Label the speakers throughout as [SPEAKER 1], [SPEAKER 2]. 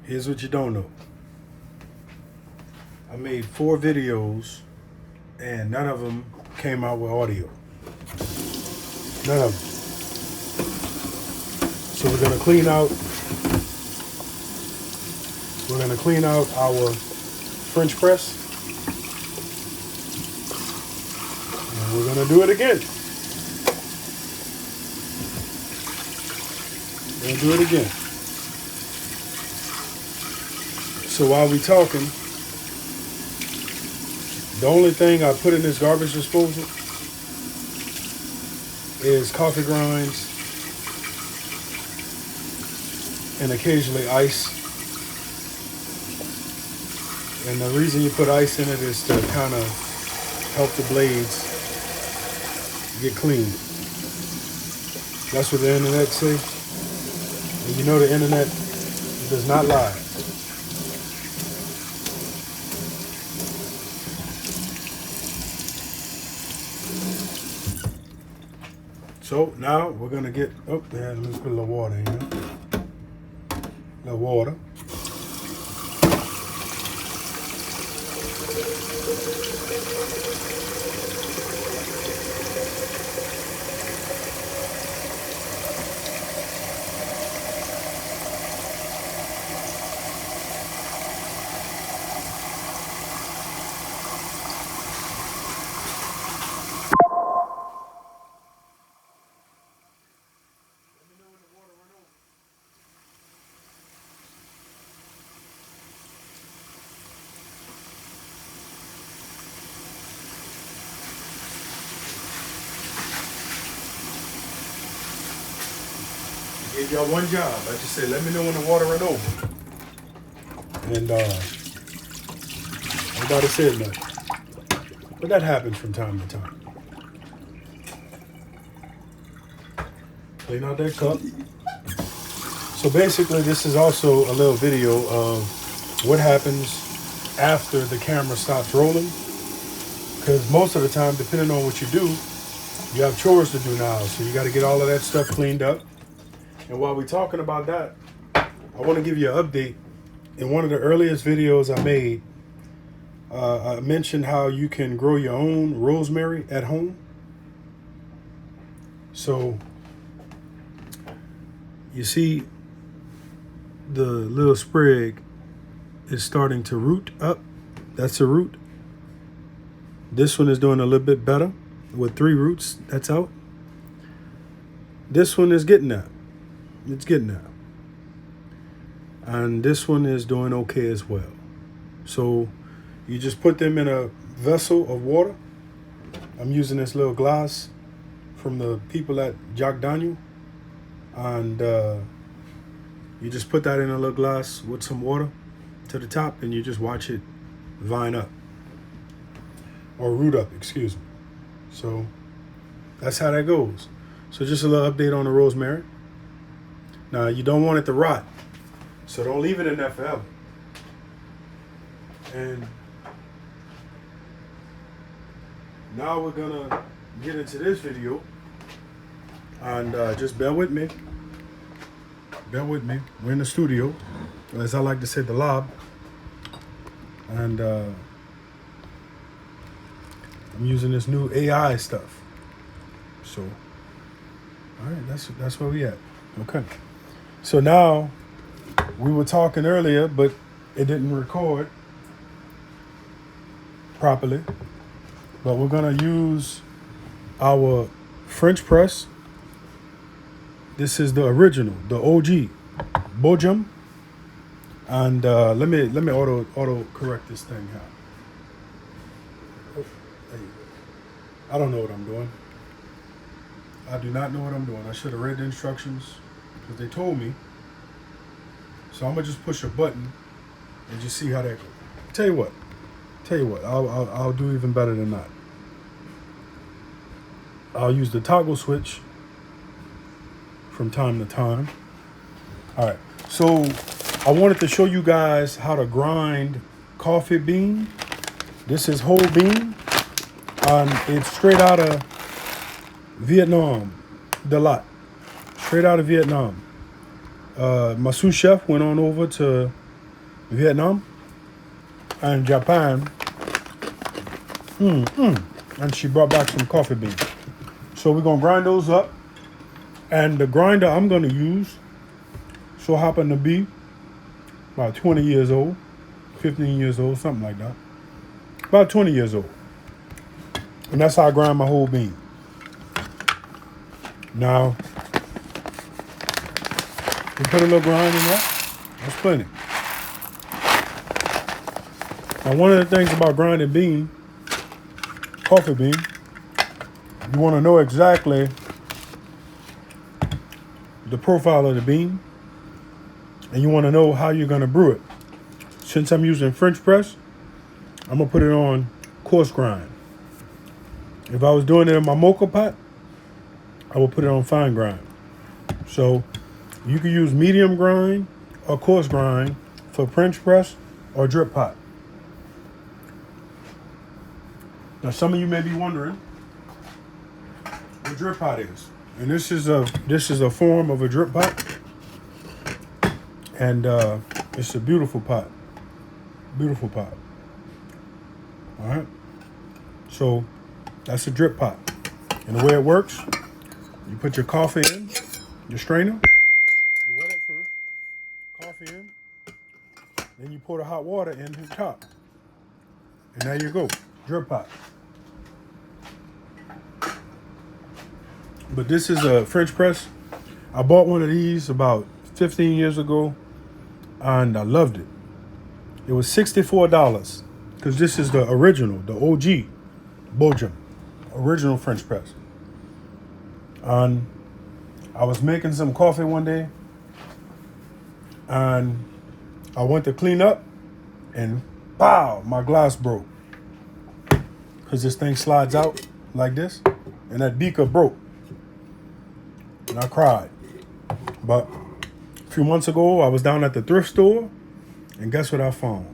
[SPEAKER 1] Here's what you don't know. I made 4 videos and none of them came out with audio. None of them. So we're gonna clean out our French press. And we're gonna do it again. We're gonna do it again. So while we talking, the only thing I put in this garbage disposal is coffee grinds and occasionally ice. And the reason you put ice in it is to kind of help the blades get clean. That's what the internet say. And you know the internet does not lie. So now we're gonna get, oh yeah, let's put a little water in here. A little water. Gave y'all one job. I just said, let me know when the water run over. And nobody said nothing. But that happens from time to time. Clean out that cup. So basically, this is also a little video of what happens after the camera stops rolling. Because most of the time, depending on what you do, you have chores to do now. So you got to get all of that stuff cleaned up. And while we're talking about that, I want to give you an update. In one of the earliest videos I made, I mentioned how you can grow your own rosemary at home. So you see the little sprig is starting to root up. That's a root. This one is doing a little bit better with 3 roots. That's out. This one is getting that. It's getting out. And this one is doing okay as well. So you just put them in a vessel of water. I'm using this little glass from the people at Jack Daniel. And you just put that in a little glass with some water to the top, and you just watch it vine up. Or root up, excuse me. So that's how that goes. So just a little update on the rosemary. Now, you don't want it to rot, so don't leave it in there forever. And now we're gonna get into this video, and just bear with me. Bear with me. We're in the studio, as I like to say, the lab, and I'm using this new AI stuff. So, all right, that's where we at. Okay. So now, we were talking earlier, but it didn't record properly. But we're gonna use our French press. This is the original, the OG, Bojum. And let me auto correct this thing here. Oh, there you go. I don't know what I'm doing. I do not know what I'm doing. I should have read the instructions, because they told me. So I'm gonna just push a button and just see how that goes. Tell you what, I'll do even better than that. I'll use the toggle switch from time to time. All right, so I wanted to show you guys how to grind coffee bean. This is whole bean, and it's straight out of Vietnam, the lot, straight out of Vietnam. My sous chef went on over to Vietnam, and Japan. And she brought back some coffee beans. So we're gonna grind those up. And the grinder I'm gonna use so happen to be about 20 years old, 15 years old, something like that. About 20 years old. And that's how I grind my whole bean. Now, we put a little grind in there. That's plenty. Now, one of the things about grinding bean, coffee bean, you want to know exactly the profile of the bean, and you want to know how you're going to brew it. Since I'm using French press, I'm going to put it on coarse grind. If I was doing it in my mocha pot, I will put it on fine grind. So you can use medium grind or coarse grind for French press or drip pot. Now some of you may be wondering what drip pot is. And this is a form of a drip pot. And it's a beautiful pot. Beautiful pot. All right. So that's a drip pot. And the way it works, you put your coffee in, your strainer, you wet it first, coffee in, then you pour the hot water in the top. And there you go, drip pot. But this is a French press. I bought one of these about 15 years ago, and I loved it. It was $64, because this is the original, the OG, Belgium, original French press. And I was making some coffee one day, and I went to clean up, and pow, my glass broke. Because this thing slides out like this, and that beaker broke. And I cried. But a few months ago, I was down at the thrift store, and guess what I found?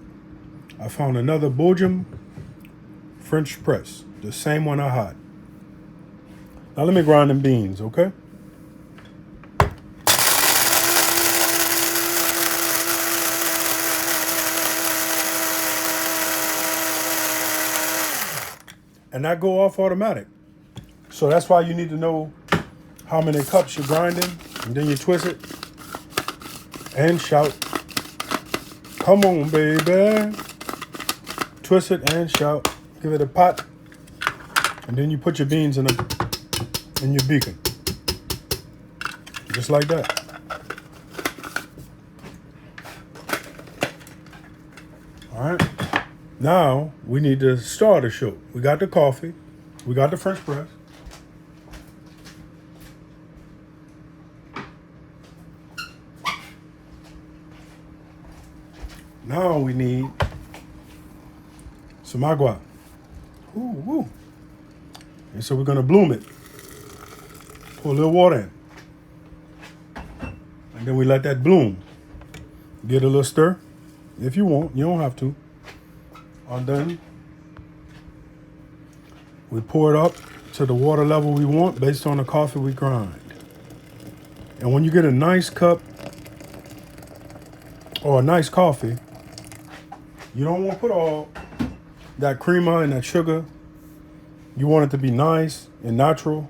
[SPEAKER 1] I found another Belgium French press, the same one I had. Now let me grind them beans, okay? And that go off automatic. So that's why you need to know how many cups you're grinding, and then you twist it and shout, "Come on, baby." Twist it and shout. Give it a pot, and then you put your beans in your beaker, just like that. All right. Now we need to start the show. We got the coffee, we got the French press. Now we need some agua. Ooh, ooh. And so we're gonna bloom it. Pour a little water in. And then we let that bloom. Get a little stir. If you want, you don't have to. And then we pour it up to the water level we want based on the coffee we grind. And when you get a nice cup or a nice coffee, you don't want to put all that creamer and that sugar. You want it to be nice and natural.